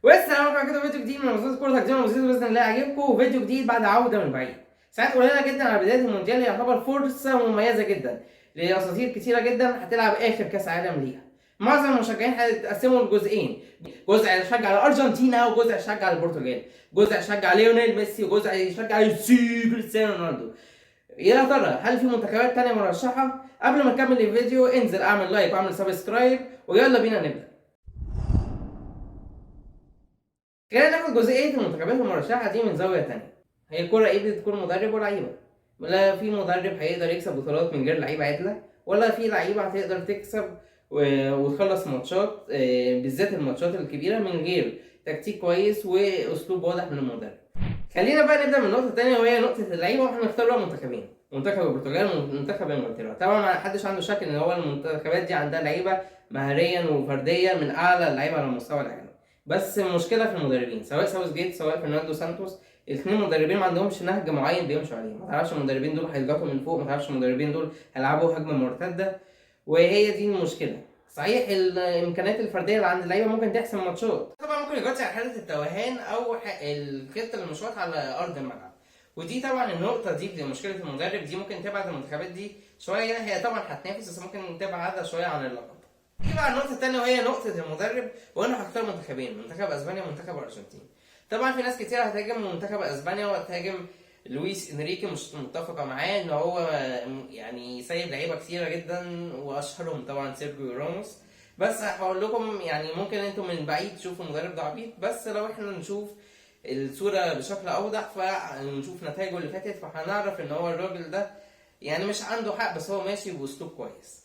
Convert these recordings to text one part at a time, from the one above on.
والسلام عليكم كده فيديو جديد من منصات كرة تقديم وزيز باذن الله يعجبكم. فيديو جديد بعد عوده من بعيد. ساعات قليله جدا على بدايه المونديال يعتبر فرصه مميزه جدا لاساطير كتيره جدا هتلعب اخر كاس عالم ليها. معظم المشجعين هيتقسموا لجزئين، جزء يشجع الارجنتينا وجزء يشجع البرتغال، جزء يشجع ليونيل ميسي وجزء يشجع كريستيانو رونالدو. يا ترى هل في منتخبات تانية مرشحه؟ قبل ما نكمل الفيديو انزل اعمل لايك واعمل سبسكرايب ويلا بينا نبدا. خلينا ناخد جزئية المنتخبات المرشحة دي من زاوية تانية. هي الكورة ايه؟ بتكون مدرب ولاعيبة. ولا في مدرب هيقدر يكسب بطولات من غير لعيبة عدلة، ولا في لعيبة هتقدر تكسب وتخلص ماتشات، بالذات الماتشات الكبيرة من غير تكتيك كويس واسلوب واضح من المدرب. خلينا بقى نبدا من النقطة التانية وهي نقطة اللعيبة، واحنا نختار بقى منتخبين، منتخب البرتغال ومنتخب انجلترا. طبعا ما حدش عنده شك ان هو المنتخبات دي عندها لعيبة مهاريا وفرديا من اعلى اللعيبة على مستوى العالم. بس المشكله في المدربين، سواء ساوث جيت سواء فرناندو سانتوس، الاثنين مدربين ما عندهمش نهج معين بيمشوا عليه. ما تعرفش المدربين دول هيضغطوا من فوق، ما تعرفش المدربين دول هيلعبوا هجمه مرتده، وهي دي المشكله. صحيح الامكانيات الفرديه اللي عند اللعيبه ممكن تحسم ماتشات، طبعا ممكن يغطي على حاله التوهان او الخطه اللي مش واضحه على ارض الملعب. ودي طبعا النقطه دي مشكله المدرب، دي ممكن تبعد المنتخبات دي شويه. هي طبعا هتنافس بس ممكن تبعدها شويه عن اللقب. نيجي بقى النقطة التانية وهي نقطة المدرب، وأنا هختار منتخبين، منتخب أسبانيا ومنتخب الأرجنتين. طبعا في ناس كتير هتهاجم منتخب أسبانيا وهتهاجم لويس إنريكي، مش متفقة معاه إن هو يعني سايب لعيبة كتيرة جدا وأشهرهم طبعا سيرجيو راموس. بس هقول لكم يعني ممكن انتم من بعيد تشوفوا المدرب ده عبيط، بس لو احنا نشوف الصورة بشكل أوضح فنشوف نتائجه اللي فاتت فهنعرف إن هو الراجل ده يعني مش عنده حق، بس هو ماشي بأسلوب كويس.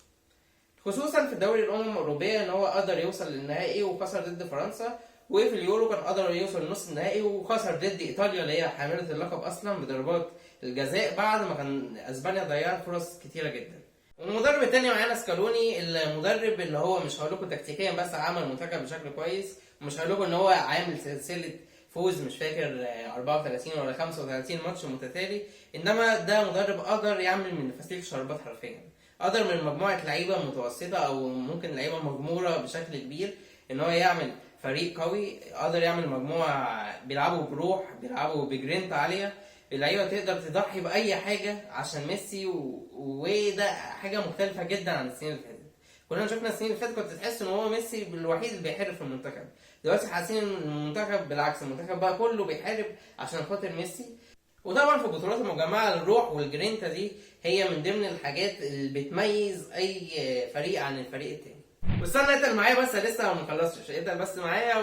خصوصا في الدوري الامم الاوروبيه ان هو قدر يوصل للنهائي وخسر ضد فرنسا، وفي اليورو كان قدر يوصل لنص النهائي وخسر ضد ايطاليا اللي هي حامله اللقب اصلا بضربات الجزاء بعد ما كان اسبانيا ضيعت فرص كتيره جدا. والمدرب الثاني معانا سكالوني، المدرب اللي هو مش هقول لكم تكتيكيا بس عمل المنتخب بشكل كويس، ومش هقول لكم ان هو عامل سلسله فوز مش فاكر 34 ولا 35 ماتش متتالي، انما ده مدرب قدر يعمل من الفسيخ شربات حرفيا. قدر من مجموعه لعيبه متوسطه او ممكن لعيبه مغموره بشكل كبير ان هو يعمل فريق قوي. قدر يعمل مجموعه بيلعبوا بروح، بيلعبوا بجرينت عاليه، اللعيبه تقدر تضحي باي حاجه عشان ميسي وده حاجه مختلفه جدا عن السنين اللي فاتت. كلنا شفنا السنين اللي فاتت كنت تحس ان هو ميسي الوحيد اللي بيحارب في المنتخب، دلوقتي حاسين ان المنتخب بالعكس، المنتخب بقى كله بيحارب عشان خاطر ميسي. وطبعا في البطولات المجمعه الروح والجرينتا دي هي من ضمن الحاجات اللي بتميز اي فريق عن الفريق التاني. واستنى اتقل معايا بس لسه ما خلصتش، اتقل بس معايا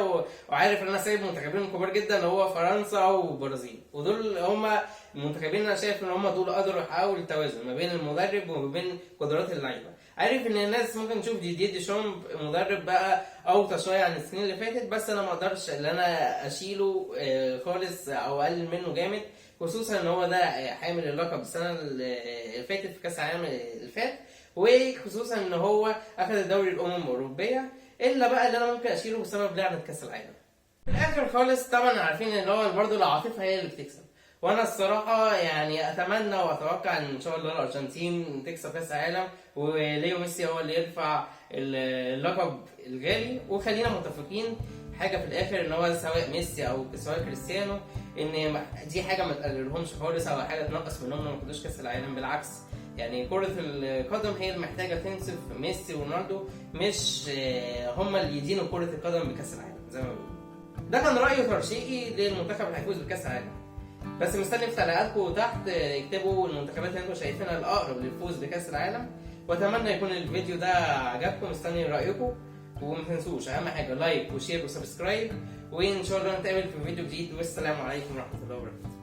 وعارف ان انا سايب منتخبين كبار جدا اللي هو فرنسا والبرازيل، ودول هما المنتخبين انا شايف ان هما دول قدروا يحققوا التوازن ما بين المدرب وما بين قدرات اللعيبه. عارف ان الناس ممكن تشوف دي ديشامب مدرب بقى اوطى شويه عن السنين اللي فاتت، بس انا ما اقدرش ان انا اشيله خالص او اقلل منه جامد، خصوصا ان هو ده حامل اللقب السنه اللي فاتت في كاس العالم اللي فات، وخصوصا ان هو اخذ الدوري الامم الاوروبيه. الا بقى اللي انا ممكن اشيله بسبب لعنه كاس العالم. في الاخر خالص طبعا عارفين ان هو برضه العاطفه هي اللي بتكسب، وانا الصراحه يعني اتمنى واتوقع ان شاء الله الارجنتين تكسب كاس العالم وليو ميسي هو اللي يرفع اللقب الغالي. وخلينا متفقين حاجه في الاخر ان هو سواء ميسي او سواء كريستيانو ان دي حاجه ما تقللهمش خالص او حاجه تنقص منهم ما ياخدوش كاس العالم، بالعكس. يعني كرة القدم هي اللي محتاجة تنسف ميسي ورونالدو، مش هما اللي يدينوا كرة القدم بكأس العالم زي ما بيقولوا. ده كان رأيي وترشيحي للمنتخب اللي هيفوز بكأس العالم. بس مستني في تعليقاتكم تحت اكتبوا المنتخبات اللي انتم شايفينها الأقرب للفوز بكأس العالم، وأتمنى يكون الفيديو ده عجبكم. مستني رأيكم، وما تنسوش أهم حاجة لايك وشير وسبسكرايب، وإن شاء الله نتقابل في فيديو جديد، والسلام عليكم ورحمة الله وبركاته.